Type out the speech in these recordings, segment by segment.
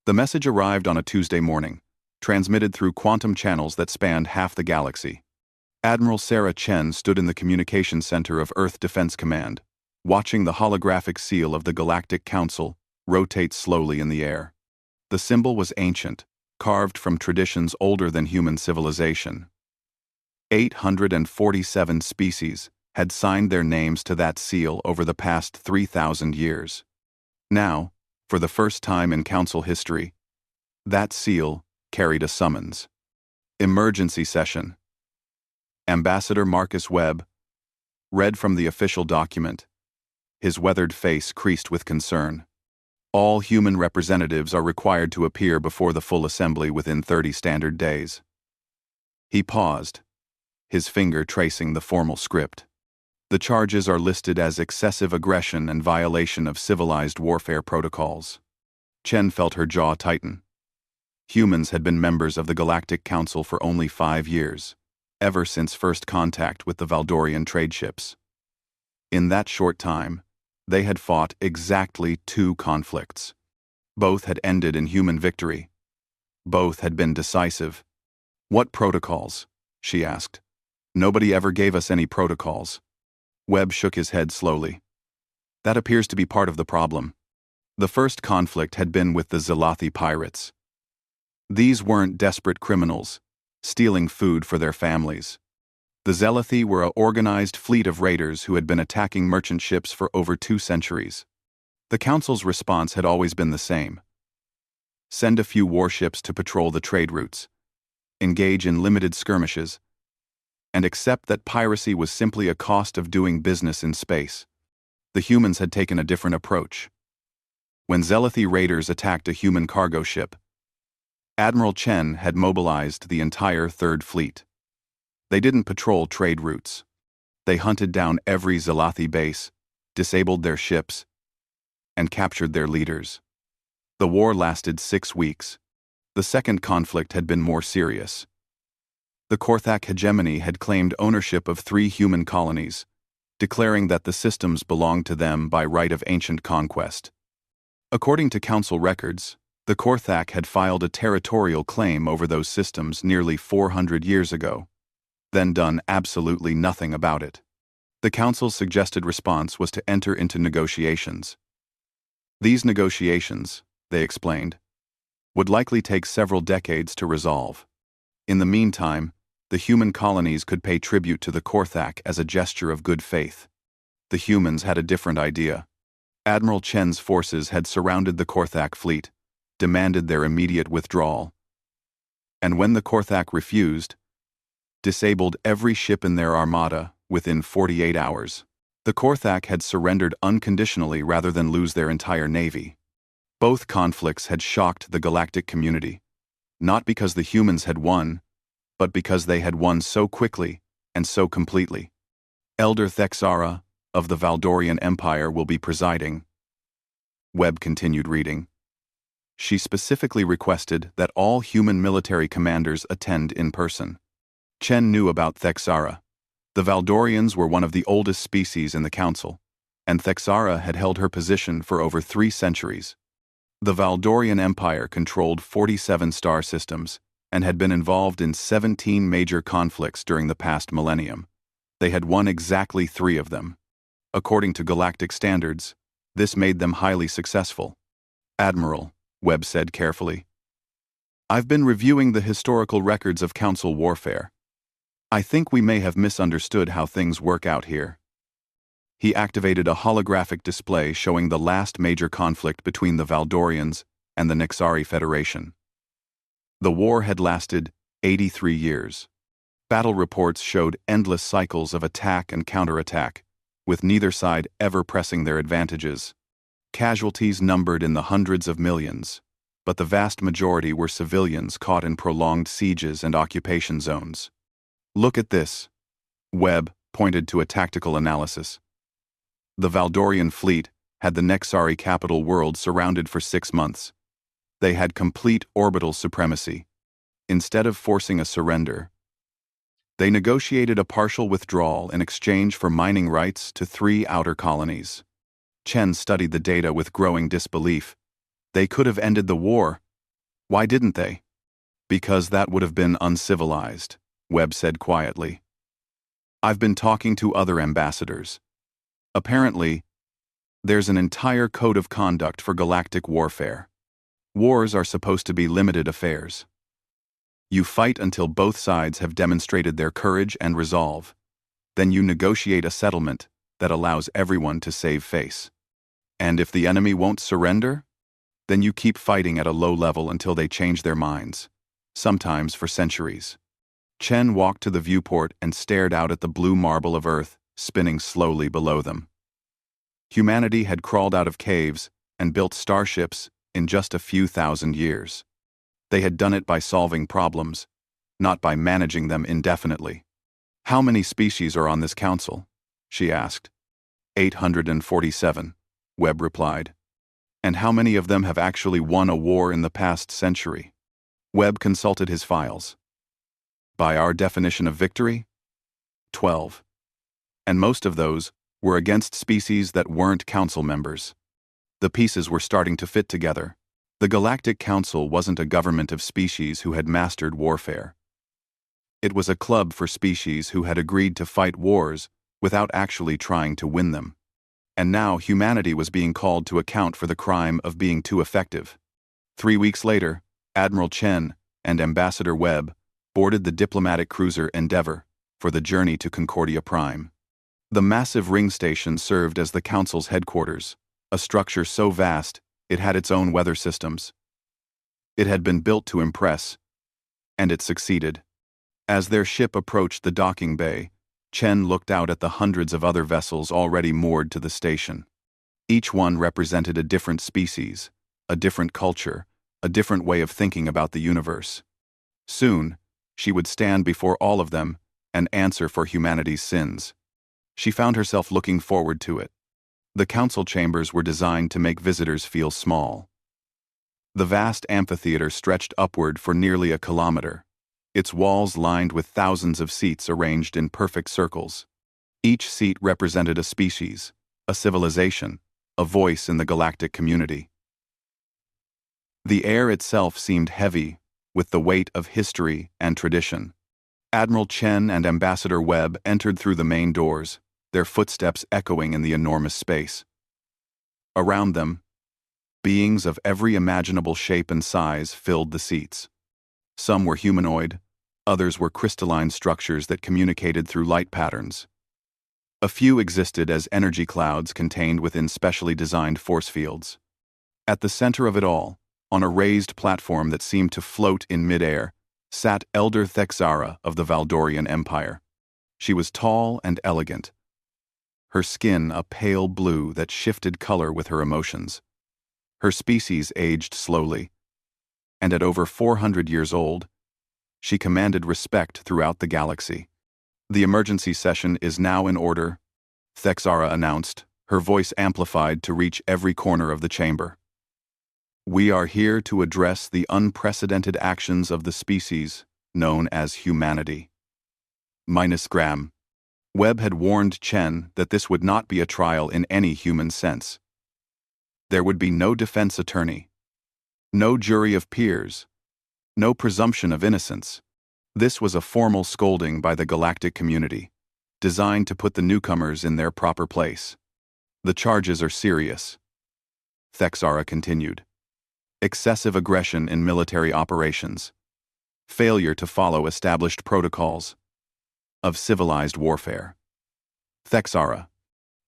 The message arrived on a Tuesday morning, transmitted through quantum channels that spanned half the galaxy. Admiral Sarah Chen stood in the communications center of Earth Defense Command, watching the holographic seal of the Galactic Council rotate slowly in the air. The symbol was ancient, carved from traditions older than human civilization. 847 species had signed their names to that seal over the past 3,000 years. Now, for the first time in Council history, that seal carried a summons. Emergency session. Ambassador Marcus Webb read from the official document, his weathered face creased with concern. All human representatives are required to appear before the full assembly within 30 standard days. He paused, his finger tracing the formal script. The charges are listed as excessive aggression and violation of civilized warfare protocols. Chen felt her jaw tighten. Humans had been members of the Galactic Council for only 5 years, ever since first contact with the Valdorian trade ships. In that short time, they had fought exactly 2 conflicts. Both had ended in human victory. Both had been decisive. "What protocols?" she asked. "Nobody ever gave us any protocols." Webb shook his head slowly. "That appears to be part of the problem. The first conflict had been with the Zelathi pirates. These weren't desperate criminals, stealing food for their families. The Zelathi were an organized fleet of raiders who had been attacking merchant ships for over 2 centuries. The Council's response had always been the same. Send a few warships to patrol the trade routes, engage in limited skirmishes, and accept that piracy was simply a cost of doing business in space. The humans had taken a different approach. When Zelathi raiders attacked a human cargo ship, Admiral Chen had mobilized the entire Third Fleet. They didn't patrol trade routes. They hunted down every Zelathi base, disabled their ships, and captured their leaders. The war lasted 6 weeks. The second conflict had been more serious. The Korthak hegemony had claimed ownership of 3 human colonies, declaring that the systems belonged to them by right of ancient conquest. According to Council records, the Korthak had filed a territorial claim over those systems nearly 400 years ago, then done absolutely nothing about it. The Council's suggested response was to enter into negotiations. These negotiations, they explained, would likely take several decades to resolve. In the meantime, the human colonies could pay tribute to the Korthak as a gesture of good faith. The humans had a different idea. Admiral Chen's forces had surrounded the Korthak fleet, demanded their immediate withdrawal. And when the Korthak refused, disabled every ship in their armada within 48 hours. The Korthak had surrendered unconditionally rather than lose their entire navy. Both conflicts had shocked the galactic community, not because the humans had won, but because they had won so quickly and so completely. Elder Thexara of the Valdorian Empire will be presiding. Webb continued reading. She specifically requested that all human military commanders attend in person. Chen knew about Thexara. The Valdorians were one of the oldest species in the Council, and Thexara had held her position for over 3 centuries. The Valdorian Empire controlled 47 star systems and had been involved in 17 major conflicts during the past millennium. They had won exactly 3 of them. According to galactic standards, this made them highly successful. "Admiral," Webb said carefully, "I've been reviewing the historical records of Council warfare. I think we may have misunderstood how things work out here." He activated a holographic display showing the last major conflict between the Valdorians and the Nixari Federation. The war had lasted 83 years. Battle reports showed endless cycles of attack and counterattack, with neither side ever pressing their advantages. Casualties numbered in the hundreds of millions, but the vast majority were civilians caught in prolonged sieges and occupation zones. "Look at this." Webb pointed to a tactical analysis. The Valdorian fleet had the Nexari capital world surrounded for 6 months. They had complete orbital supremacy. Instead of forcing a surrender, they negotiated a partial withdrawal in exchange for mining rights to 3 outer colonies. Chen studied the data with growing disbelief. They could have ended the war, Why didn't they? Because that would have been uncivilized, Webb said quietly. I've been talking to other ambassadors. Apparently, there's an entire code of conduct for galactic warfare. Wars are supposed to be limited affairs. You fight until both sides have demonstrated their courage and resolve. Then you negotiate a settlement that allows everyone to save face. And if the enemy won't surrender, then you keep fighting at a low level until they change their minds, sometimes for centuries. Chen walked to the viewport and stared out at the blue marble of Earth spinning slowly below them. Humanity had crawled out of caves and built starships in just a few thousand years. They had done it by solving problems, not by managing them indefinitely. How many species are on this council? She asked. 847, Webb replied. And how many of them have actually won a war in the past century? Webb consulted his files. By our definition of victory? 12. And most of those were against species that weren't council members. The pieces were starting to fit together. The Galactic Council wasn't a government of species who had mastered warfare. It was a club for species who had agreed to fight wars without actually trying to win them. And now humanity was being called to account for the crime of being too effective. 3 weeks later, Admiral Chen and Ambassador Webb boarded the diplomatic cruiser Endeavour for the journey to Concordia Prime. The massive ring station served as the Council's headquarters, a structure so vast it had its own weather systems. It had been built to impress, and it succeeded. As their ship approached the docking bay, Chen looked out at the hundreds of other vessels already moored to the station. Each one represented a different species, a different culture, a different way of thinking about the universe. Soon, she would stand before all of them and answer for humanity's sins. She found herself looking forward to it. The council chambers were designed to make visitors feel small. The vast amphitheater stretched upward for nearly a kilometer, its walls lined with thousands of seats arranged in perfect circles. Each seat represented a species, a civilization, a voice in the galactic community. The air itself seemed heavy with the weight of history and tradition. Admiral Chen and Ambassador Webb entered through the main doors, their footsteps echoing in the enormous space. Around them, beings of every imaginable shape and size filled the seats. Some were humanoid, others were crystalline structures that communicated through light patterns. A few existed as energy clouds contained within specially designed force fields. At the center of it all, on a raised platform that seemed to float in midair, sat Elder Thexara of the Valdorian Empire. She was tall and elegant, her skin a pale blue that shifted color with her emotions. Her species aged slowly, and at over 400 years old, she commanded respect throughout the galaxy. The emergency session is now in order, Thexara announced, her voice amplified to reach every corner of the chamber. We are here to address the unprecedented actions of the species known as humanity. -Gram. Webb had warned Chen that this would not be a trial in any human sense. There would be no defense attorney, no jury of peers, no presumption of innocence. This was a formal scolding by the galactic community, designed to put the newcomers in their proper place. The charges are serious, Thexara continued. Excessive aggression in military operations, failure to follow established protocols of civilized warfare. Thexara,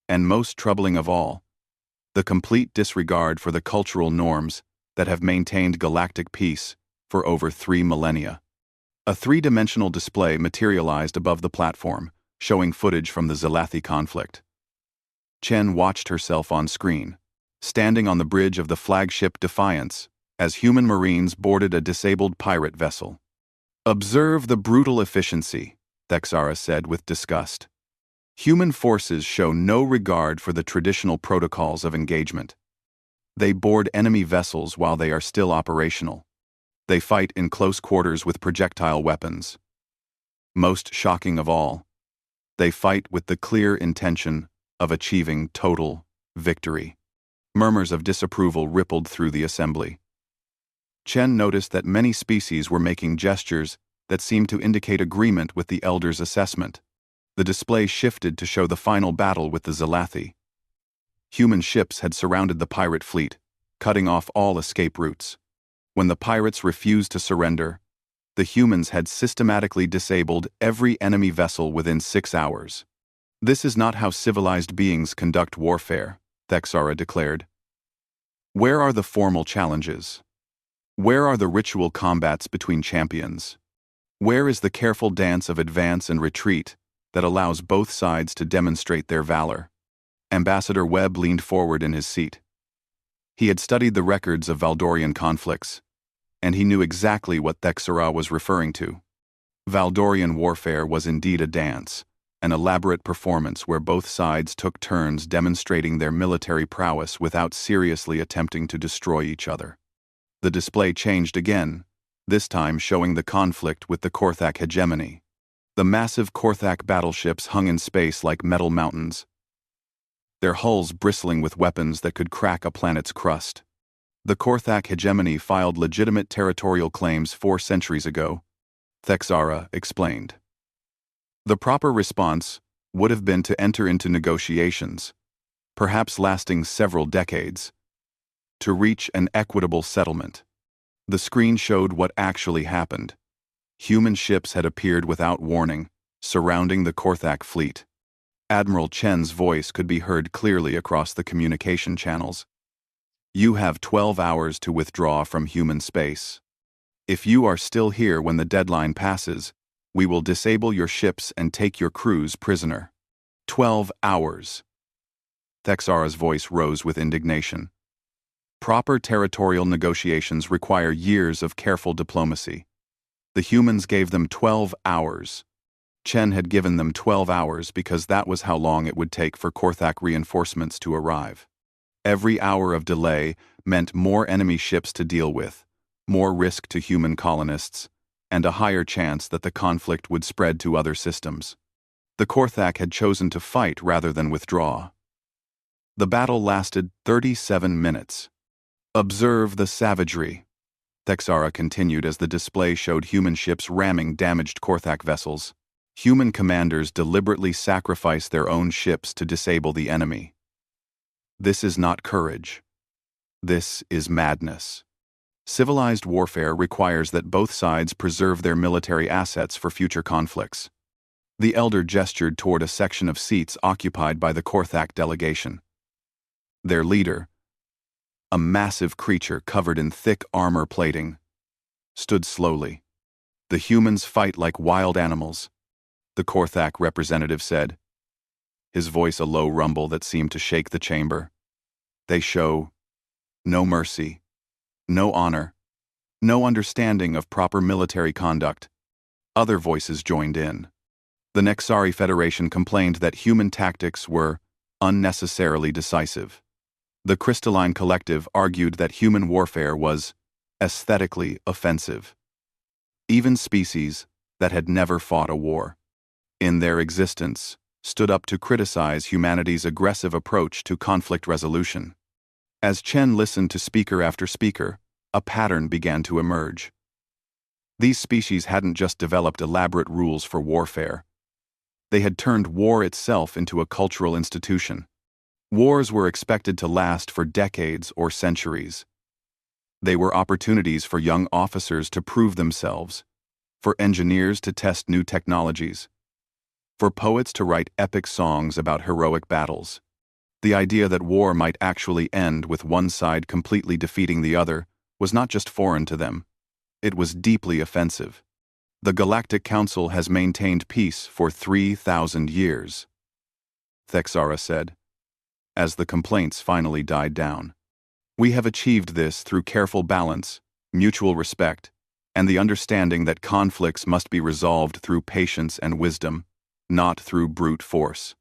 and most troubling of all, the complete disregard for the cultural norms that have maintained galactic peace for over 3 millennia. A three-dimensional display materialized above the platform, showing footage from the Zalathi conflict. Chen watched herself on screen, standing on the bridge of the flagship Defiance, as human marines boarded a disabled pirate vessel. Observe the brutal efficiency, Thexara said with disgust. Human forces show no regard for the traditional protocols of engagement. They board enemy vessels while they are still operational. They fight in close quarters with projectile weapons. Most shocking of all, they fight with the clear intention of achieving total victory. Murmurs of disapproval rippled through the assembly. Chen noticed that many species were making gestures that seemed to indicate agreement with the elder's assessment. The display shifted to show the final battle with the Zalathi. Human ships had surrounded the pirate fleet, cutting off all escape routes. When the pirates refused to surrender, the humans had systematically disabled every enemy vessel within 6 hours. "This is not how civilized beings conduct warfare," Thexara declared. "Where are the formal challenges? Where are the ritual combats between champions? Where is the careful dance of advance and retreat that allows both sides to demonstrate their valor?" Ambassador Webb leaned forward in his seat. He had studied the records of Valdorian conflicts, and he knew exactly what Thexara was referring to. Valdorian warfare was indeed a dance, an elaborate performance where both sides took turns demonstrating their military prowess without seriously attempting to destroy each other. The display changed again, this time showing the conflict with the Korthak hegemony. The massive Korthak battleships hung in space like metal mountains, their hulls bristling with weapons that could crack a planet's crust. The Korthak hegemony filed legitimate territorial claims 4 centuries ago, Thexara explained. The proper response would have been to enter into negotiations, perhaps lasting several decades, to reach an equitable settlement. The screen showed what actually happened. Human ships had appeared without warning, surrounding the Korthak fleet. Admiral Chen's voice could be heard clearly across the communication channels. "You have 12 hours to withdraw from human space. If you are still here when the deadline passes, we will disable your ships and take your crews prisoner." 12 hours. Thexara's voice rose with indignation. Proper territorial negotiations require years of careful diplomacy. The humans gave them 12 hours. Chen had given them 12 hours because that was how long it would take for Korthak reinforcements to arrive. Every hour of delay meant more enemy ships to deal with, more risk to human colonists, and a higher chance that the conflict would spread to other systems. The Korthak had chosen to fight rather than withdraw. The battle lasted 37 minutes. "Observe the savagery," Thexara continued as the display showed human ships ramming damaged Korthak vessels. Human commanders deliberately sacrifice their own ships to disable the enemy. This is not courage. This is madness. Civilized warfare requires that both sides preserve their military assets for future conflicts. The elder gestured toward a section of seats occupied by the Korthak delegation. Their leader, a massive creature covered in thick armor plating, stood slowly. "The humans fight like wild animals," the Korthak representative said, his voice a low rumble that seemed to shake the chamber. "They show no mercy, no honor, no understanding of proper military conduct." Other voices joined in. The Nexari Federation complained that human tactics were unnecessarily decisive. The Crystalline Collective argued that human warfare was aesthetically offensive. Even species that had never fought a war, in their existence, stood up to criticize humanity's aggressive approach to conflict resolution. As Chen listened to speaker after speaker, a pattern began to emerge. These species hadn't just developed elaborate rules for warfare. They had turned war itself into a cultural institution. Wars were expected to last for decades or centuries. They were opportunities for young officers to prove themselves, for engineers to test new technologies, for poets to write epic songs about heroic battles. The idea that war might actually end with one side completely defeating the other was not just foreign to them. It was deeply offensive. "The Galactic Council has maintained peace for 3,000 years, Thexara said, as the complaints finally died down. "We have achieved this through careful balance, mutual respect, and the understanding that conflicts must be resolved through patience and wisdom, not through brute force."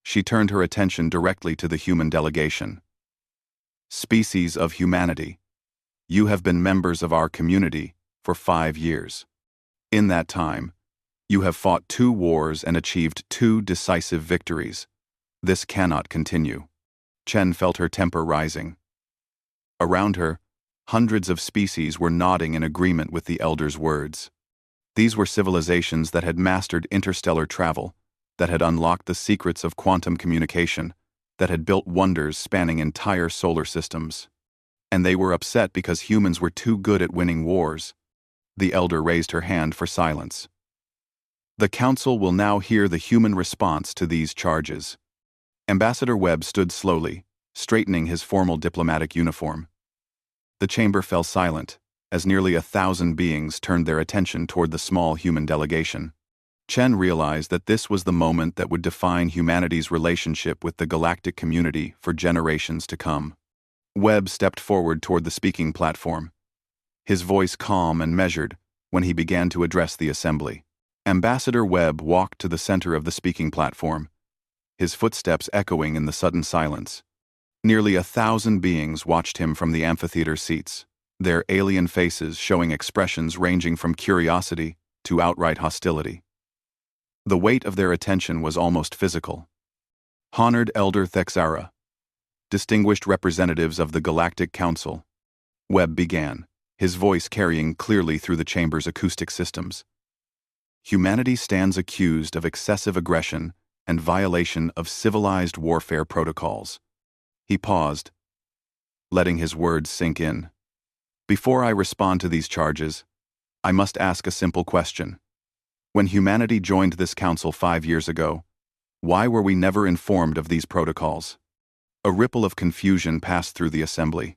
She turned her attention directly to the human delegation. "Species of humanity, you have been members of our community for 5 years. In that time, you have fought 2 wars and achieved 2 decisive victories. This cannot continue." Chen felt her temper rising. Around her, Hundreds of species were nodding in agreement with the elder's words. These were civilizations that had mastered interstellar travel, that had unlocked the secrets of quantum communication, that had built wonders spanning entire solar systems. And they were upset because humans were too good at winning wars. The elder raised her hand for silence. The council will now hear the human response to these charges. Ambassador Webb stood slowly, straightening his formal diplomatic uniform. The chamber fell silent, as nearly 1,000 beings turned their attention toward the small human delegation. Chen realized that this was the moment that would define humanity's relationship with the galactic community for generations to come. Webb stepped forward toward the speaking platform, his voice calm and measured when he began to address the assembly. Ambassador Webb walked to the center of the speaking platform, his footsteps echoing in the sudden silence. Nearly 1,000 beings watched him from the amphitheater seats, their alien faces showing expressions ranging from curiosity to outright hostility. The weight of their attention was almost physical. Honored Elder Thexara, distinguished representatives of the Galactic Council, Webb began, his voice carrying clearly through the chamber's acoustic systems. Humanity stands accused of excessive aggression and violation of civilized warfare protocols. He paused, letting his words sink in. Before I respond to these charges, I must ask a simple question. When humanity joined this council 5 years ago, why were we never informed of these protocols? A ripple of confusion passed through the assembly.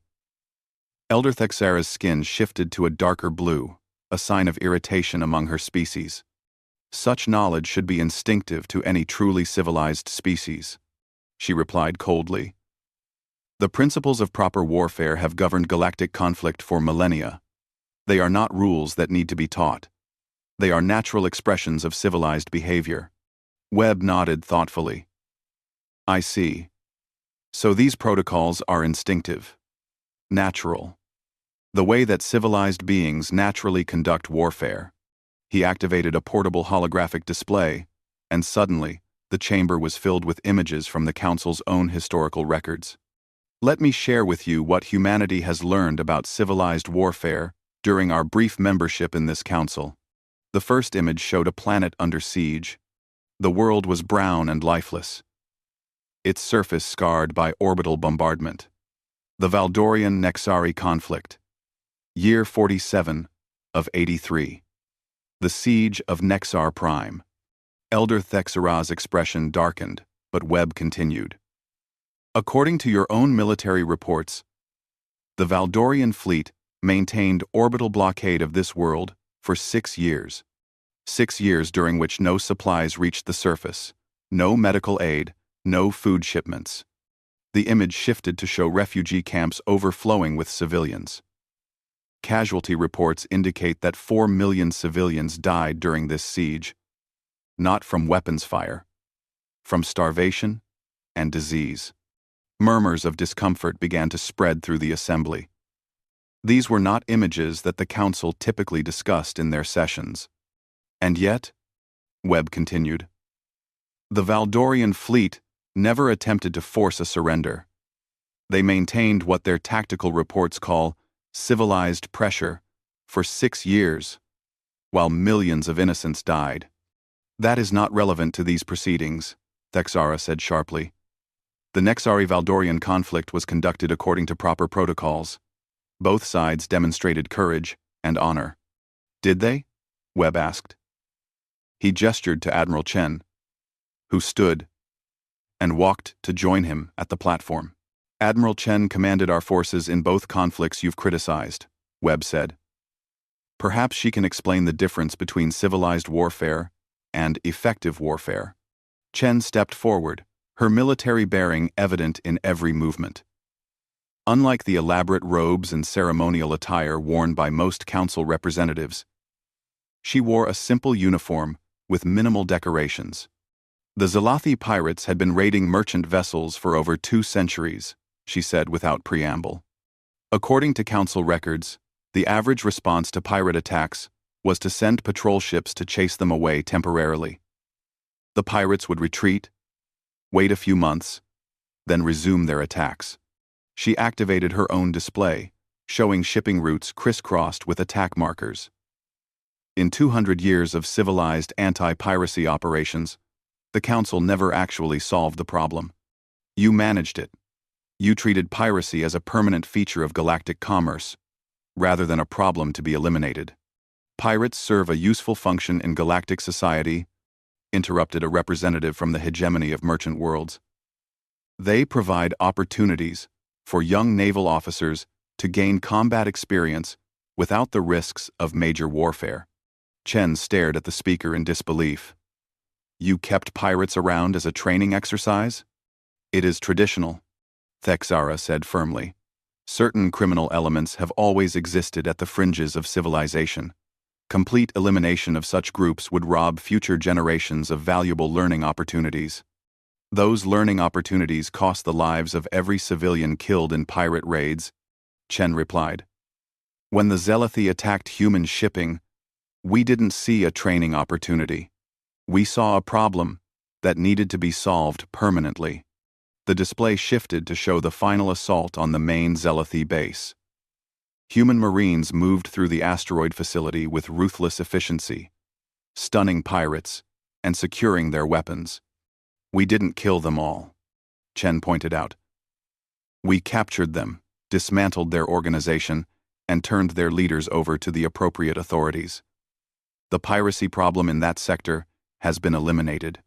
Elder Thexara's skin shifted to a darker blue, a sign of irritation among her species. Such knowledge should be instinctive to any truly civilized species, she replied coldly. The principles of proper warfare have governed galactic conflict for millennia. They are not rules that need to be taught. They are natural expressions of civilized behavior. Webb nodded thoughtfully. I see. So these protocols are instinctive, natural. The way that civilized beings naturally conduct warfare. He activated a portable holographic display, and suddenly, the chamber was filled with images from the Council's own historical records. Let me share with you what humanity has learned about civilized warfare during our brief membership in this council. The first image showed a planet under siege. The world was brown and lifeless, its surface scarred by orbital bombardment. The Valdorian-Nexari conflict. Year 47 of 83. The siege of Nexar Prime. Elder Thexara's expression darkened, but Webb continued. According to your own military reports, the Valdorian fleet maintained orbital blockade of this world for 6 years. 6 years during which no supplies reached the surface, no medical aid, no food shipments. The image shifted to show refugee camps overflowing with civilians. Casualty reports indicate that 4 million civilians died during this siege, not from weapons fire, from starvation and disease. Murmurs of discomfort began to spread through the assembly. These were not images that the council typically discussed in their sessions. And yet, Webb continued, the Valdorian fleet never attempted to force a surrender. They maintained what their tactical reports call civilized pressure for 6 years, while millions of innocents died. That is not relevant to these proceedings, Thexara said sharply. The Nexari-Valdorian conflict was conducted according to proper protocols. Both sides demonstrated courage and honor. Did they? Webb asked. He gestured to Admiral Chen, who stood and walked to join him at the platform. Admiral Chen commanded our forces in both conflicts you've criticized, Webb said. Perhaps she can explain the difference between civilized warfare and effective warfare. Chen stepped forward, her military bearing evident in every movement. Unlike the elaborate robes and ceremonial attire worn by most council representatives, she wore a simple uniform with minimal decorations. The Zalathi pirates had been raiding merchant vessels for over 2 centuries, she said without preamble. According to council records, the average response to pirate attacks was to send patrol ships to chase them away temporarily. The pirates would retreat, wait a few months, then resume their attacks. She activated her own display, showing shipping routes crisscrossed with attack markers. In 200 years of civilized anti-piracy operations, the Council never actually solved the problem. You managed it. You treated piracy as a permanent feature of galactic commerce, rather than a problem to be eliminated. Pirates serve a useful function in galactic society, interrupted a representative from the hegemony of merchant worlds. They provide opportunities for young naval officers to gain combat experience without the risks of major warfare. Chen stared at the speaker in disbelief. You kept pirates around as a training exercise? It is traditional, Thexara said firmly. Certain criminal elements have always existed at the fringes of civilization. Complete elimination of such groups would rob future generations of valuable learning opportunities. Those learning opportunities cost the lives of every civilian killed in pirate raids, Chen replied. When the Zealothi attacked human shipping, we didn't see a training opportunity. We saw a problem that needed to be solved permanently. The display shifted to show the final assault on the main Zealothi base. Human Marines moved through the asteroid facility with ruthless efficiency, stunning pirates and securing their weapons. We didn't kill them all, Chen pointed out. We captured them, dismantled their organization, and turned their leaders over to the appropriate authorities. The piracy problem in that sector has been eliminated.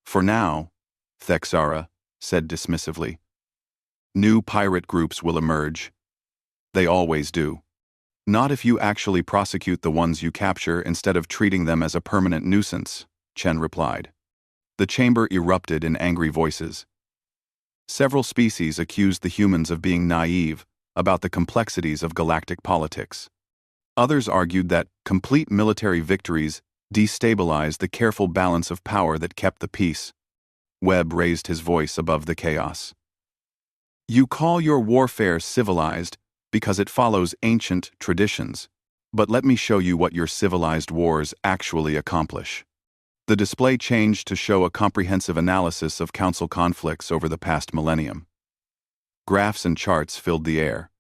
For now, Thexara said dismissively. New pirate groups will emerge. They always do. Not if you actually prosecute the ones you capture instead of treating them as a permanent nuisance, Chen replied. The chamber erupted in angry voices. Several species accused the humans of being naive about the complexities of galactic politics. Others argued that complete military victories destabilized the careful balance of power that kept the peace. Webb raised his voice above the chaos. You call your warfare civilized because it follows ancient traditions, but let me show you what your civilized wars actually accomplish. The display changed to show a comprehensive analysis of Council conflicts over the past millennium. Graphs and charts filled the air,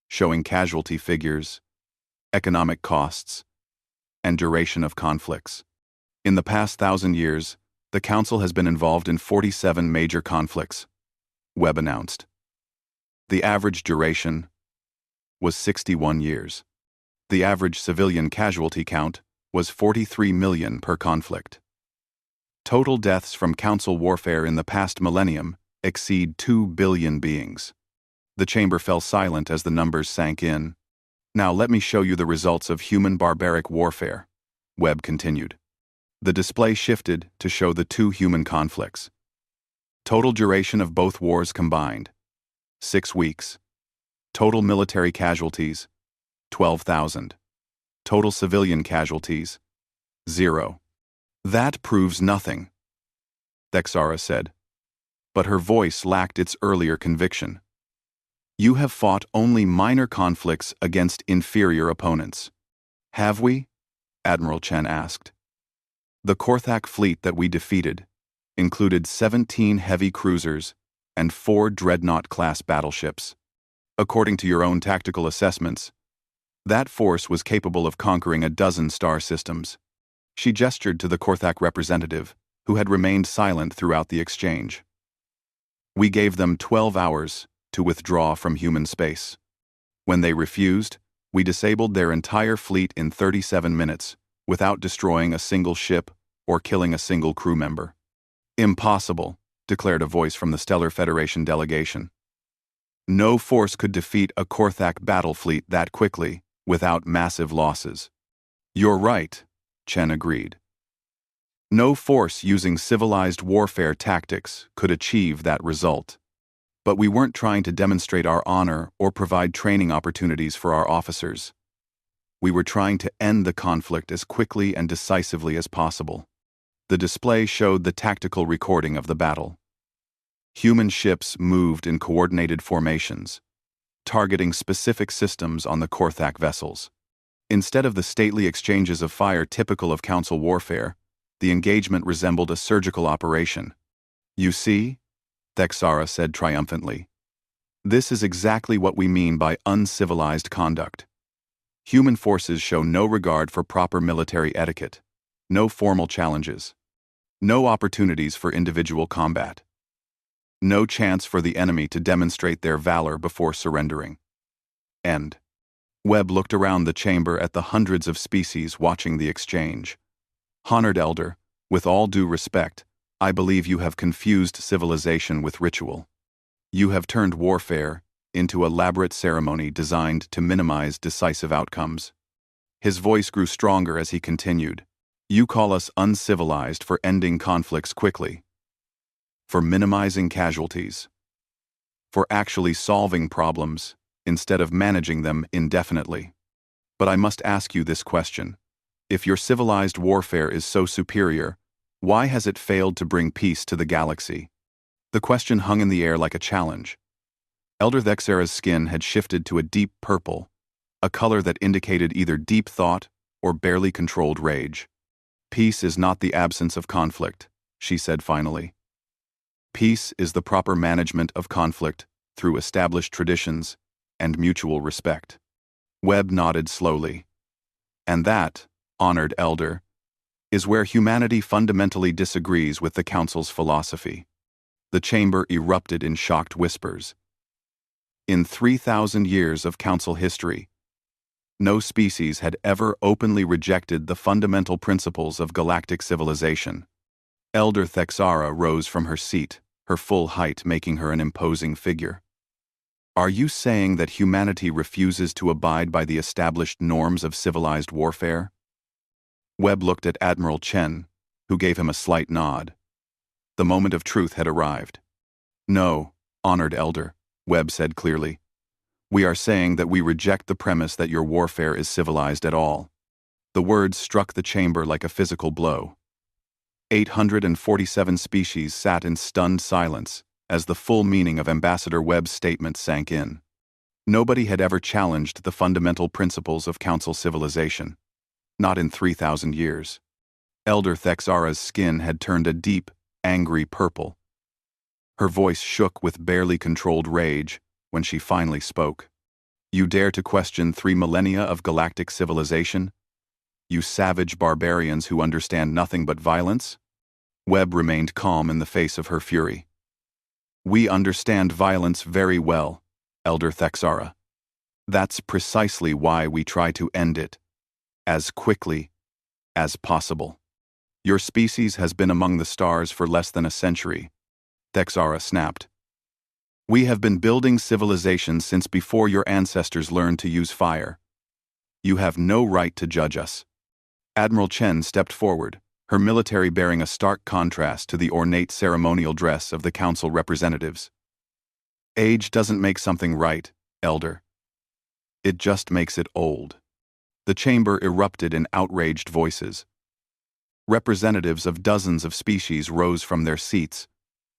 showing casualty figures, economic costs, and duration of conflicts. In the past 1,000 years, the Council has been involved in 47 major conflicts, Webb announced. The average duration was 61 years. The average civilian casualty count was 43 million per conflict. Total deaths from Council warfare in the past millennium exceed 2 billion beings. The chamber fell silent as the numbers sank in. Now let me show you the results of human barbaric warfare, Webb continued. The display shifted to show the two human conflicts. Total duration of both wars combined, 6 weeks. Total military casualties, 12,000. Total civilian casualties, 0. That proves nothing, Thexara said. But her voice lacked its earlier conviction. You have fought only minor conflicts against inferior opponents. Have we? Admiral Chen asked. The Korthak fleet that we defeated included 17 heavy cruisers and 4 dreadnought-class battleships. According to your own tactical assessments, that force was capable of conquering a dozen star systems. She gestured to the Korthak representative, who had remained silent throughout the exchange. We gave them 12 hours to withdraw from human space. When they refused, we disabled their entire fleet in 37 minutes, without destroying a single ship or killing a single crew member. Impossible, declared a voice from the Stellar Federation delegation. No force could defeat a Korthak battle fleet that quickly, without massive losses. You're right, Chen agreed. No force using civilized warfare tactics could achieve that result. But we weren't trying to demonstrate our honor or provide training opportunities for our officers. We were trying to end the conflict as quickly and decisively as possible. The display showed the tactical recording of the battle. Human ships moved in coordinated formations, targeting specific systems on the Korthak vessels. Instead of the stately exchanges of fire typical of Council warfare, the engagement resembled a surgical operation. You see? Thexara said triumphantly. This is exactly what we mean by uncivilized conduct. Human forces show no regard for proper military etiquette, no formal challenges, no opportunities for individual combat, no chance for the enemy to demonstrate their valor before surrendering. End. Webb looked around the chamber at the hundreds of species watching the exchange. Honored Elder, with all due respect, I believe you have confused civilization with ritual. You have turned warfare into elaborate ceremony designed to minimize decisive outcomes. His voice grew stronger as he continued. You call us uncivilized for ending conflicts quickly, for minimizing casualties, for actually solving problems instead of managing them indefinitely. But I must ask you this question. If your civilized warfare is so superior, why has it failed to bring peace to the galaxy? The question hung in the air like a challenge. Elder Thexera's skin had shifted to a deep purple, a color that indicated either deep thought or barely controlled rage. Peace is not the absence of conflict, she said finally. Peace is the proper management of conflict through established traditions and mutual respect. Webb nodded slowly. And that, honored Elder, is where humanity fundamentally disagrees with the Council's philosophy. The chamber erupted in shocked whispers. In 3,000 years of Council history, no species had ever openly rejected the fundamental principles of galactic civilization. Elder Thexara rose from her seat, her full height making her an imposing figure. Are you saying that humanity refuses to abide by the established norms of civilized warfare? Webb looked at Admiral Chen, who gave him a slight nod. The moment of truth had arrived. No, honored Elder, Webb said clearly. We are saying that we reject the premise that your warfare is civilized at all. The words struck the chamber like a physical blow. 847 species sat in stunned silence as the full meaning of Ambassador Webb's statement sank in. Nobody had ever challenged the fundamental principles of Council civilization. Not in 3,000 years. Elder Thexara's skin had turned a deep, angry purple. Her voice shook with barely controlled rage when she finally spoke. You dare to question 3 millennia of galactic civilization? You savage barbarians who understand nothing but violence? Webb remained calm in the face of her fury. We understand violence very well, Elder Thexara. That's precisely why we try to end it, as quickly as possible. Your species has been among the stars for less than a century, Thexara snapped. We have been building civilization since before your ancestors learned to use fire. You have no right to judge us. Admiral Chen stepped forward, her military bearing a stark contrast to the ornate ceremonial dress of the Council representatives. Age doesn't make something right, Elder. It just makes it old. The chamber erupted in outraged voices. Representatives of dozens of species rose from their seats,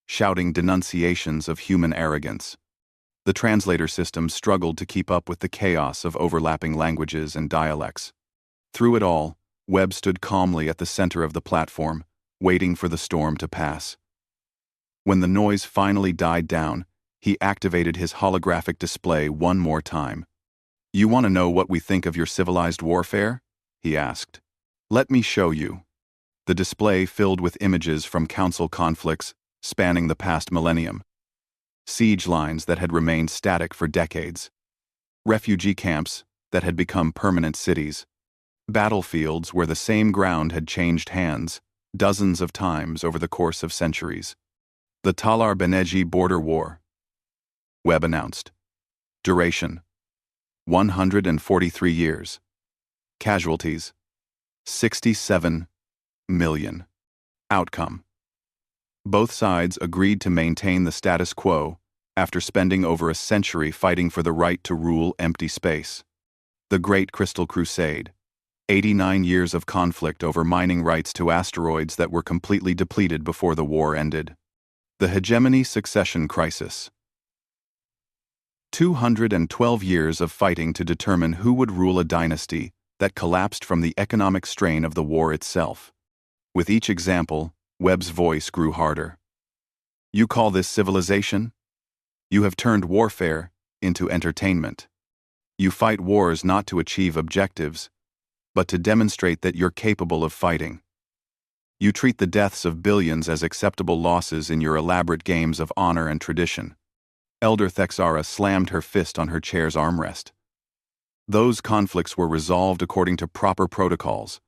shouting denunciations of human arrogance. The translator system struggled to keep up with the chaos of overlapping languages and dialects. Through it all, Webb stood calmly at the center of the platform, waiting for the storm to pass. When the noise finally died down, he activated his holographic display one more time. You want to know what we think of your civilized warfare? He asked. Let me show you. The display filled with images from Council conflicts spanning the past millennium. Siege lines that had remained static for decades. Refugee camps that had become permanent cities. Battlefields where the same ground had changed hands dozens of times over the course of centuries. The Talar Beneji Border War, Webb announced. Duration: 143 years. Casualties: 67 million. Outcome: both sides agreed to maintain the status quo after spending over a century fighting for the right to rule empty space. The Great Crystal Crusade: 89 years of conflict over mining rights to asteroids that were completely depleted before the war ended. The Hegemony Succession Crisis: 212 years of fighting to determine who would rule a dynasty that collapsed from the economic strain of the war itself. With each example, Webb's voice grew harder. You call this civilization? You have turned warfare into entertainment. You fight wars not to achieve objectives, but to demonstrate that you're capable of fighting. You treat the deaths of billions as acceptable losses in your elaborate games of honor and tradition. Elder Thexara slammed her fist on her chair's armrest. Those conflicts were resolved according to proper protocols.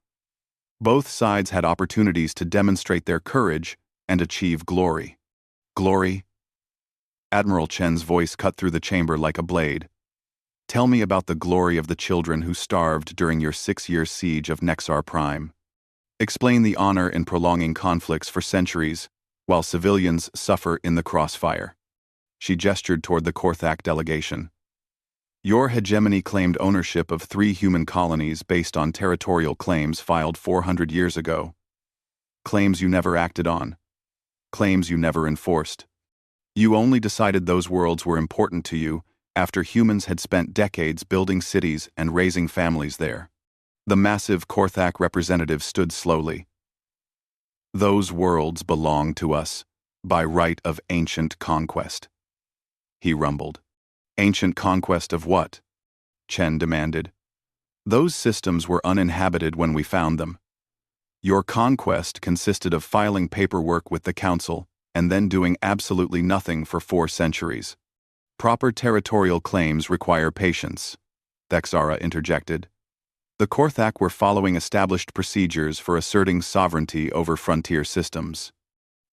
Both sides had opportunities to demonstrate their courage and achieve glory. Glory? Admiral Chen's voice cut through the chamber like a blade. Tell me about the glory of the children who starved during your 6-year siege of Nexar Prime. Explain the honor in prolonging conflicts for centuries while civilians suffer in the crossfire. She gestured toward the Korthak delegation. Your hegemony claimed ownership of 3 human colonies based on territorial claims filed 400 years ago. Claims you never acted on. Claims you never enforced. You only decided those worlds were important to you after humans had spent decades building cities and raising families there. The massive Korthak representative stood slowly. Those worlds belong to us by right of ancient conquest. He rumbled. Ancient conquest of what? Chen demanded. Those systems were uninhabited when we found them. Your conquest consisted of filing paperwork with the Council and then doing absolutely nothing for 4 centuries. Proper territorial claims require patience, Thexara interjected. The Korthak were following established procedures for asserting sovereignty over frontier systems.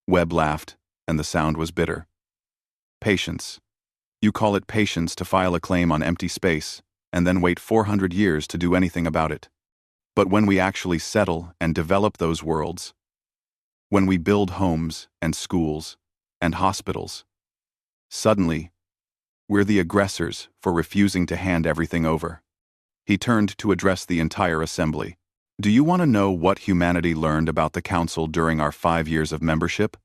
Webb laughed, and the sound was bitter. Patience. You call it patience to file a claim on empty space, and then wait 400 years to do anything about it. But when we actually settle and develop those worlds, when we build homes and schools and hospitals, suddenly, we're the aggressors for refusing to hand everything over. He turned to address the entire assembly. Do you want to know what humanity learned about the Council during our 5 years of membership?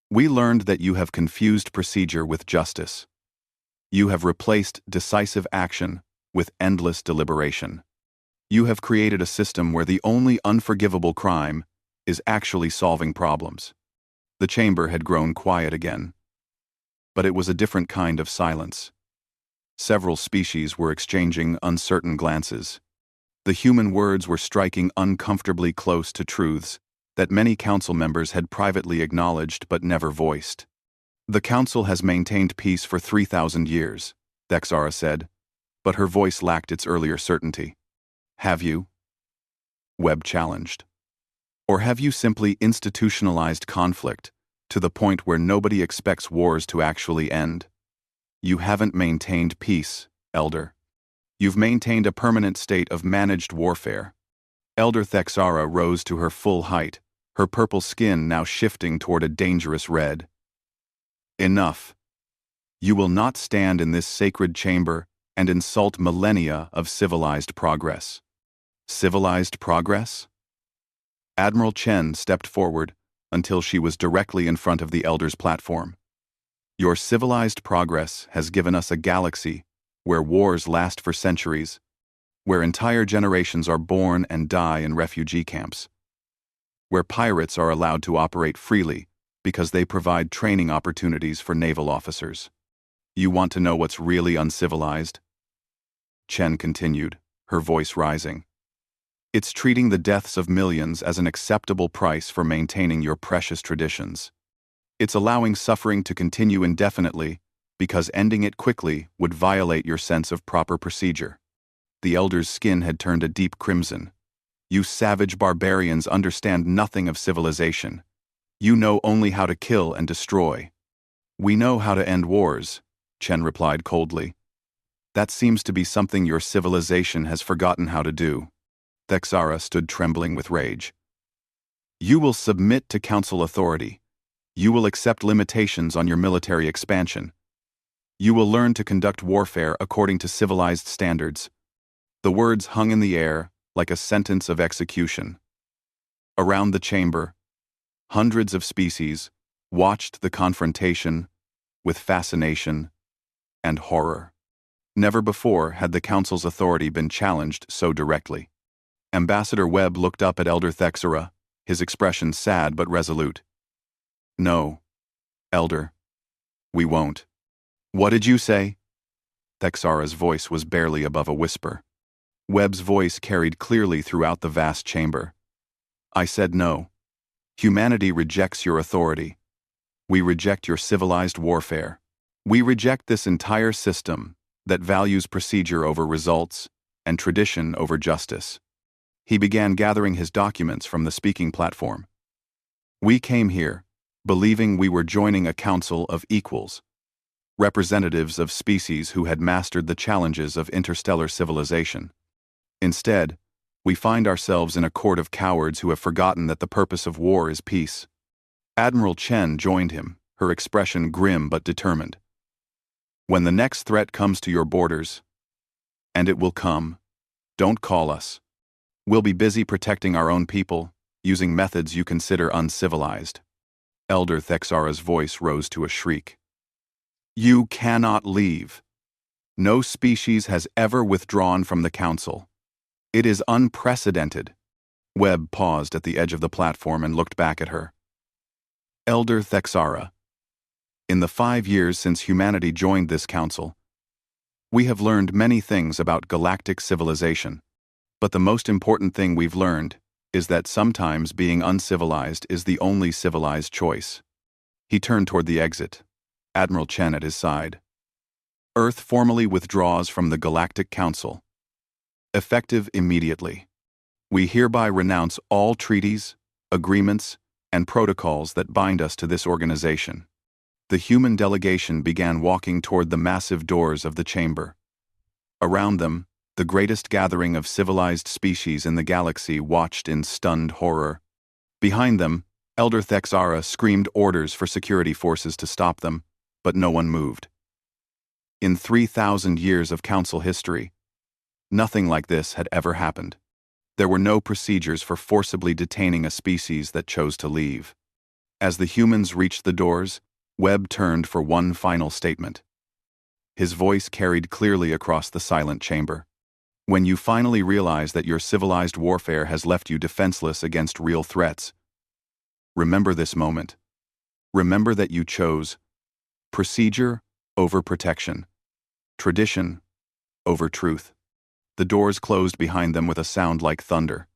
We learned that you have confused procedure with justice. You have replaced decisive action with endless deliberation. You have created a system where the only unforgivable crime is actually solving problems. The chamber had grown quiet again. But it was a different kind of silence. Several species were exchanging uncertain glances. The human words were striking uncomfortably close to truths that many council members had privately acknowledged but never voiced. The council has maintained peace for 3,000 years, Thexara said, but her voice lacked its earlier certainty. Have you? Webb challenged. Or have you simply institutionalized conflict to the point where nobody expects wars to actually end? You haven't maintained peace, Elder. You've maintained a permanent state of managed warfare. Elder Thexara rose to her full height, her purple skin now shifting toward a dangerous red. Enough. You will not stand in this sacred chamber and insult millennia of civilized progress. Civilized progress? Admiral Chen stepped forward until she was directly in front of the Elder's platform. Your civilized progress has given us a galaxy where wars last for centuries, where entire generations are born and die in refugee camps, where pirates are allowed to operate freely because they provide training opportunities for naval officers. You want to know what's really uncivilized? Chen continued, her voice rising. It's treating the deaths of millions as an acceptable price for maintaining your precious traditions. It's allowing suffering to continue indefinitely because ending it quickly would violate your sense of proper procedure. The Elder's skin had turned a deep crimson. You savage barbarians understand nothing of civilization. You know only how to kill and destroy. We know how to end wars, Chen replied coldly. That seems to be something your civilization has forgotten how to do. Thexara stood trembling with rage. You will submit to council authority. You will accept limitations on your military expansion. You will learn to conduct warfare according to civilized standards. The words hung in the air like a sentence of execution. Around the chamber, hundreds of species watched the confrontation with fascination and horror. Never before had the council's authority been challenged so directly. Ambassador Webb looked up at Elder Thexara, his expression sad but resolute. No, Elder, we won't. What did you say? Thexara's voice was barely above a whisper. Webb's voice carried clearly throughout the vast chamber. I said no. Humanity rejects your authority. We reject your civilized warfare. We reject this entire system that values procedure over results and tradition over justice. He began gathering his documents from the speaking platform. We came here, believing we were joining a council of equals, representatives of species who had mastered the challenges of interstellar civilization. Instead, we find ourselves in a court of cowards who have forgotten that the purpose of war is peace. Admiral Chen joined him, her expression grim but determined. When the next threat comes to your borders, and it will come, don't call us. We'll be busy protecting our own people, using methods you consider uncivilized. Elder Thexara's voice rose to a shriek. You cannot leave. No species has ever withdrawn from the Council. It is unprecedented. Webb paused at the edge of the platform and looked back at her. Elder Thexara, in the 5 years since humanity joined this council, we have learned many things about galactic civilization, but the most important thing we've learned is that sometimes being uncivilized is the only civilized choice. He turned toward the exit, Admiral Chen at his side. Earth formally withdraws from the Galactic Council. Effective immediately. We hereby renounce all treaties, agreements, and protocols that bind us to this organization. The human delegation began walking toward the massive doors of the chamber. Around them, the greatest gathering of civilized species in the galaxy watched in stunned horror. Behind them, Elder Thexara screamed orders for security forces to stop them, but no one moved. In 3,000 years of Council history, nothing like this had ever happened. There were no procedures for forcibly detaining a species that chose to leave. As the humans reached the doors, Webb turned for one final statement. His voice carried clearly across the silent chamber. When you finally realize that your civilized warfare has left you defenseless against real threats, remember this moment. Remember that you chose procedure over protection, tradition over truth. The doors closed behind them with a sound like thunder.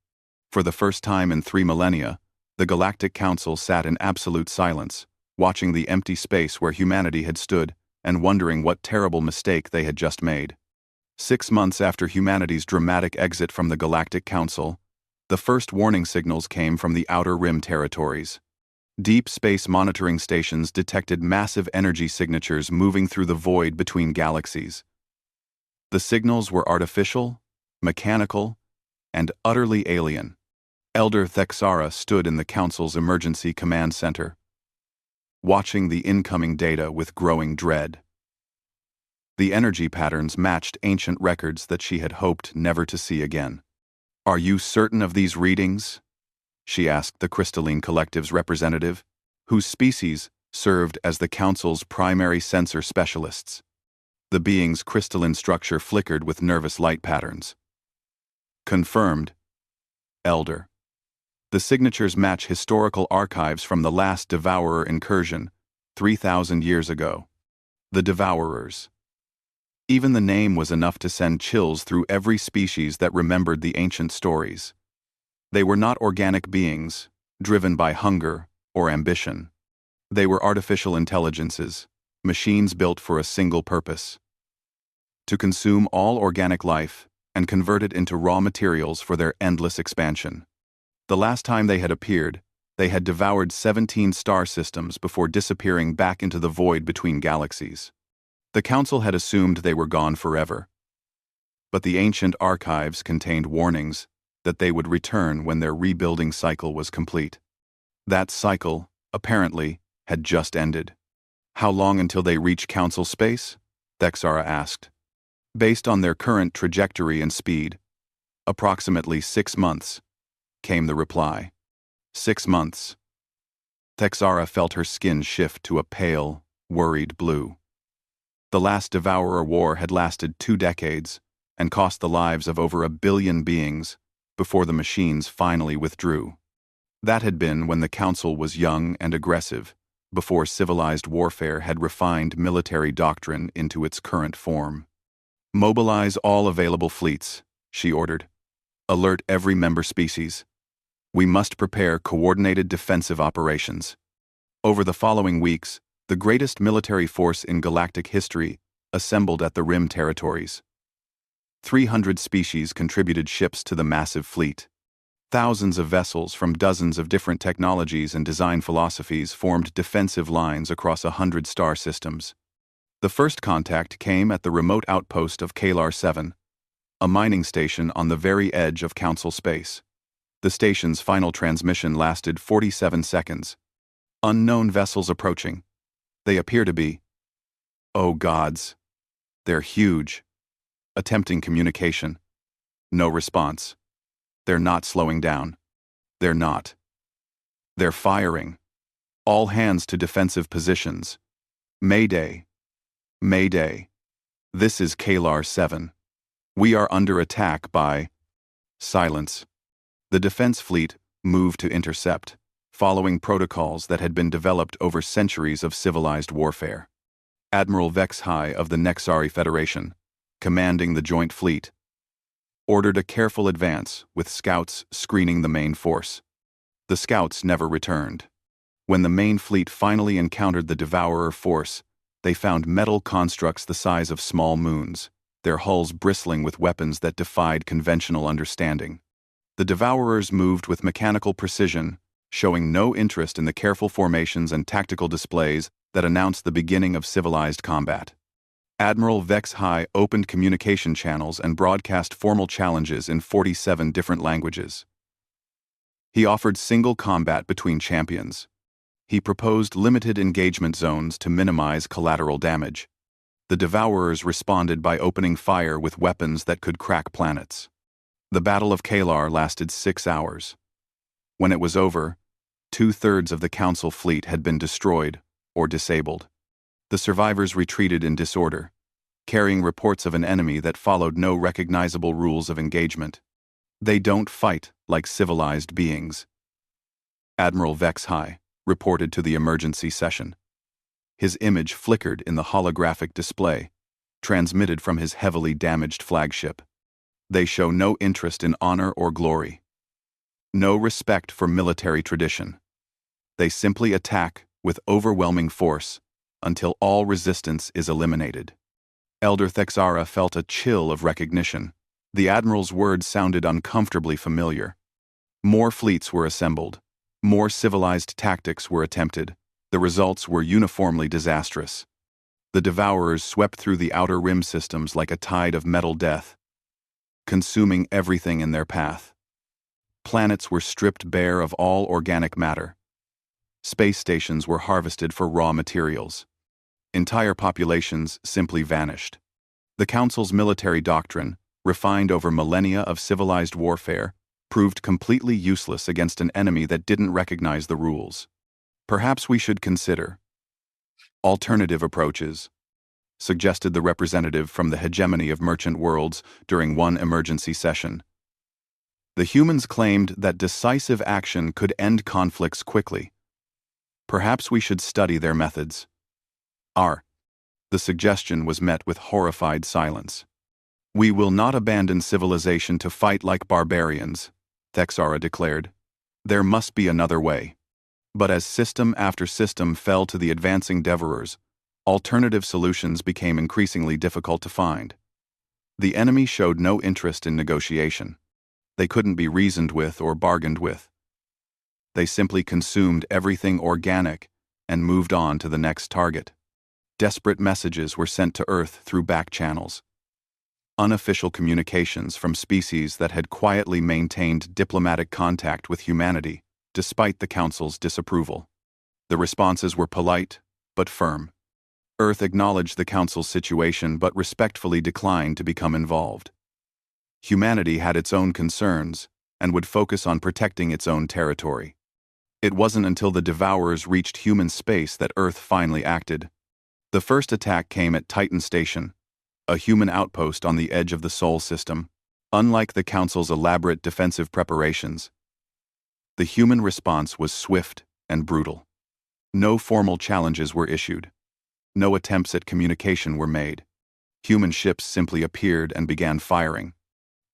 For the first time in 3 millennia, the Galactic Council sat in absolute silence, watching the empty space where humanity had stood and wondering what terrible mistake they had just made. 6 months after humanity's dramatic exit from the Galactic Council, the first warning signals came from the Outer Rim territories. Deep space monitoring stations detected massive energy signatures moving through the void between galaxies. The signals were artificial, mechanical, and utterly alien. Elder Thexara stood in the Council's emergency command center, watching the incoming data with growing dread. The energy patterns matched ancient records that she had hoped never to see again. Are you certain of these readings? She asked the Crystalline Collective's representative, whose species served as the Council's primary sensor specialists. The being's crystalline structure flickered with nervous light patterns. Confirmed, Elder. The signatures match historical archives from the last Devourer incursion, 3,000 years ago. The Devourers. Even the name was enough to send chills through every species that remembered the ancient stories. They were not organic beings, driven by hunger or ambition. They were artificial intelligences, machines built for a single purpose: to consume all organic life and convert it into raw materials for their endless expansion. The last time they had appeared, they had devoured 17 star systems before disappearing back into the void between galaxies. The Council had assumed they were gone forever. But the ancient archives contained warnings that they would return when their rebuilding cycle was complete. That cycle, apparently, had just ended. How long until they reach Council space? Thexara asked. Based on their current trajectory and speed, approximately 6 months, came the reply. 6 months. Thexara felt her skin shift to a pale, worried blue. The last Devourer War had lasted 2 decades and cost the lives of over 1 billion beings before the machines finally withdrew. That had been when the Council was young and aggressive, before civilized warfare had refined military doctrine into its current form. "Mobilize all available fleets," she ordered. "Alert every member species. We must prepare coordinated defensive operations." Over the following weeks, the greatest military force in galactic history assembled at the Rim territories. 300 species contributed ships to the massive fleet. Thousands of vessels from dozens of different technologies and design philosophies formed defensive lines across 100 star systems. The first contact came at the remote outpost of Kalar 7, a mining station on the very edge of Council space. The station's final transmission lasted 47 seconds. "Unknown vessels approaching. They appear to be... oh gods. They're huge. Attempting communication. No response. They're not slowing down. They're not. They're firing. All hands to defensive positions. Mayday. Mayday. This is Kalar 7. We are under attack by..." Silence. The defense fleet moved to intercept, following protocols that had been developed over centuries of civilized warfare. Admiral Vexhai of the Nexari Federation, commanding the joint fleet, ordered a careful advance with scouts screening the main force. The scouts never returned. When the main fleet finally encountered the Devourer force, they found metal constructs the size of small moons, their hulls bristling with weapons that defied conventional understanding. The Devourers moved with mechanical precision, showing no interest in the careful formations and tactical displays that announced the beginning of civilized combat. Admiral Vexhai opened communication channels and broadcast formal challenges in 47 different languages. He offered single combat between champions. He proposed limited engagement zones to minimize collateral damage. The Devourers responded by opening fire with weapons that could crack planets. The Battle of Kalar lasted 6 hours. When it was over, 2/3 of the Council fleet had been destroyed or disabled. The survivors retreated in disorder, carrying reports of an enemy that followed no recognizable rules of engagement. "They don't fight like civilized beings," Admiral Vexhai reported to the emergency session. His image flickered in the holographic display, transmitted from his heavily damaged flagship. "They show no interest in honor or glory. No respect for military tradition. They simply attack with overwhelming force until all resistance is eliminated." Elder Thexara felt a chill of recognition. The Admiral's words sounded uncomfortably familiar. More fleets were assembled. More civilized tactics were attempted. The results were uniformly disastrous. The Devourers swept through the outer rim systems like a tide of metal death, consuming everything in their path. Planets were stripped bare of all organic matter. Space stations were harvested for raw materials. Entire populations simply vanished. The Council's military doctrine, refined over millennia of civilized warfare, proved completely useless against an enemy that didn't recognize the rules. "Perhaps we should consider alternative approaches," suggested the representative from the hegemony of merchant worlds during one emergency session. The humans claimed that decisive action could end conflicts quickly. "Perhaps we should study their methods." The suggestion was met with horrified silence. "We will not abandon civilization to fight like barbarians," Thexara declared. "There must be another way." But as system after system fell to the advancing Devourers, alternative solutions became increasingly difficult to find. The enemy showed no interest in negotiation. They couldn't be reasoned with or bargained with. They simply consumed everything organic and moved on to the next target. Desperate messages were sent to Earth through back channels. Unofficial communications from species that had quietly maintained diplomatic contact with humanity, despite the Council's disapproval. The responses were polite, but firm. Earth acknowledged the Council's situation but respectfully declined to become involved. Humanity had its own concerns and would focus on protecting its own territory. It wasn't until the Devourers reached human space that Earth finally acted. The first attack came at Titan Station, a human outpost on the edge of the Sol system. Unlike the Council's elaborate defensive preparations, the human response was swift and brutal. No formal challenges were issued. No attempts at communication were made. Human ships simply appeared and began firing.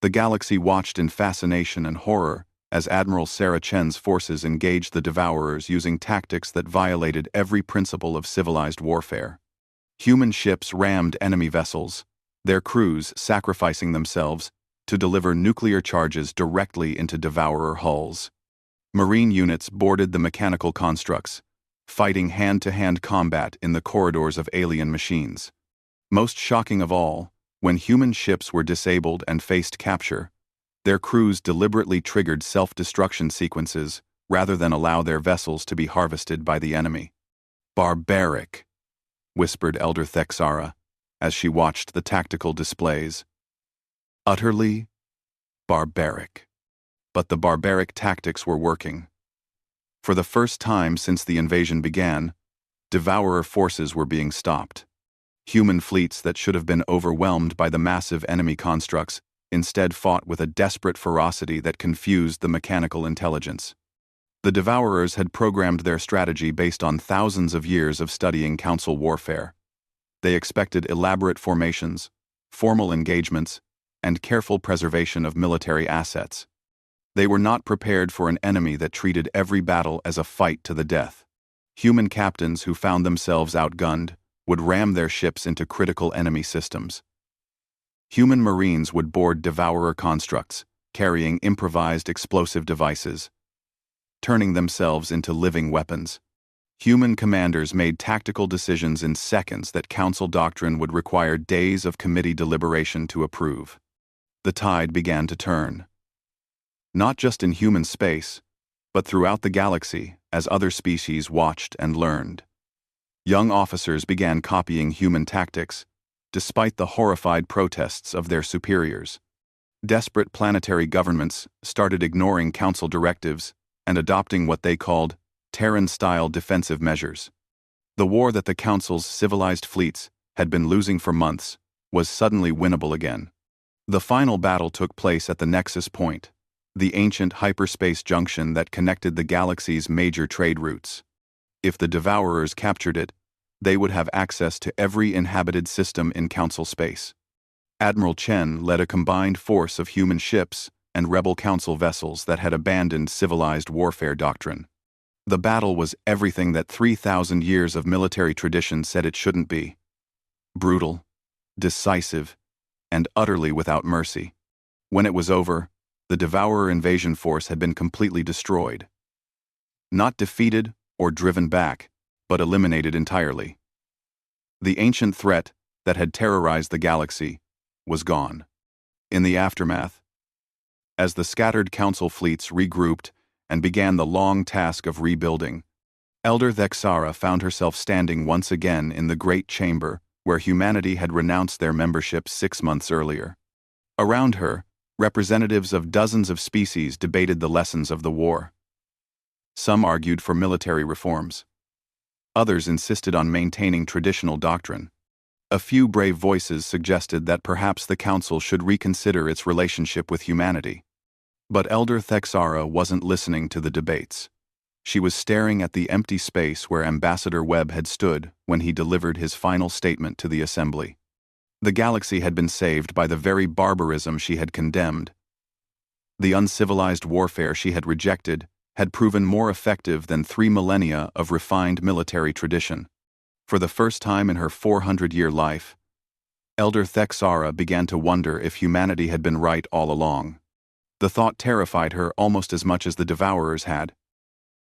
The galaxy watched in fascination and horror as Admiral Sarah Chen's forces engaged the Devourers using tactics that violated every principle of civilized warfare. Human ships rammed enemy vessels, their crews sacrificing themselves to deliver nuclear charges directly into Devourer hulls. Marine units boarded the mechanical constructs, fighting hand-to-hand combat in the corridors of alien machines. Most shocking of all, when human ships were disabled and faced capture, their crews deliberately triggered self-destruction sequences rather than allow their vessels to be harvested by the enemy. "Barbaric," whispered Elder Thexara as she watched the tactical displays. "Utterly barbaric." But the barbaric tactics were working. For the first time since the invasion began, Devourer forces were being stopped. Human fleets that should have been overwhelmed by the massive enemy constructs instead fought with a desperate ferocity that confused the mechanical intelligence. The Devourers had programmed their strategy based on thousands of years of studying Council warfare. They expected elaborate formations, formal engagements, and careful preservation of military assets. They were not prepared for an enemy that treated every battle as a fight to the death. Human captains who found themselves outgunned would ram their ships into critical enemy systems. Human Marines would board Devourer constructs, carrying improvised explosive devices, turning themselves into living weapons. Human commanders made tactical decisions in seconds that Council doctrine would require days of committee deliberation to approve. The tide began to turn. Not just in human space, but throughout the galaxy as other species watched and learned. Young officers began copying human tactics, despite the horrified protests of their superiors. Desperate planetary governments started ignoring Council directives and adopting what they called Terran-style defensive measures. The war that the Council's civilized fleets had been losing for months was suddenly winnable again. The final battle took place at the Nexus Point, the ancient hyperspace junction that connected the galaxy's major trade routes. If the Devourers captured it, they would have access to every inhabited system in Council space. Admiral Chen led a combined force of human ships and rebel Council vessels that had abandoned civilized warfare doctrine. The battle was everything that 3,000 years of military tradition said it shouldn't be. Brutal, decisive, and utterly without mercy. When it was over, the Devourer invasion force had been completely destroyed. Not defeated or driven back, but eliminated entirely. The ancient threat that had terrorized the galaxy was gone. In the aftermath, as the scattered Council fleets regrouped and began the long task of rebuilding, Elder Thexara found herself standing once again in the Great Chamber where humanity had renounced their membership 6 months earlier. Around her, representatives of dozens of species debated the lessons of the war. Some argued for military reforms. Others insisted on maintaining traditional doctrine. A few brave voices suggested that perhaps the Council should reconsider its relationship with humanity. But Elder Thexara wasn't listening to the debates. She was staring at the empty space where Ambassador Webb had stood when he delivered his final statement to the Assembly. The galaxy had been saved by the very barbarism she had condemned. The uncivilized warfare she had rejected had proven more effective than 3 millennia of refined military tradition. For the first time in her 400-year life, Elder Thexara began to wonder if humanity had been right all along. The thought terrified her almost as much as the Devourers had.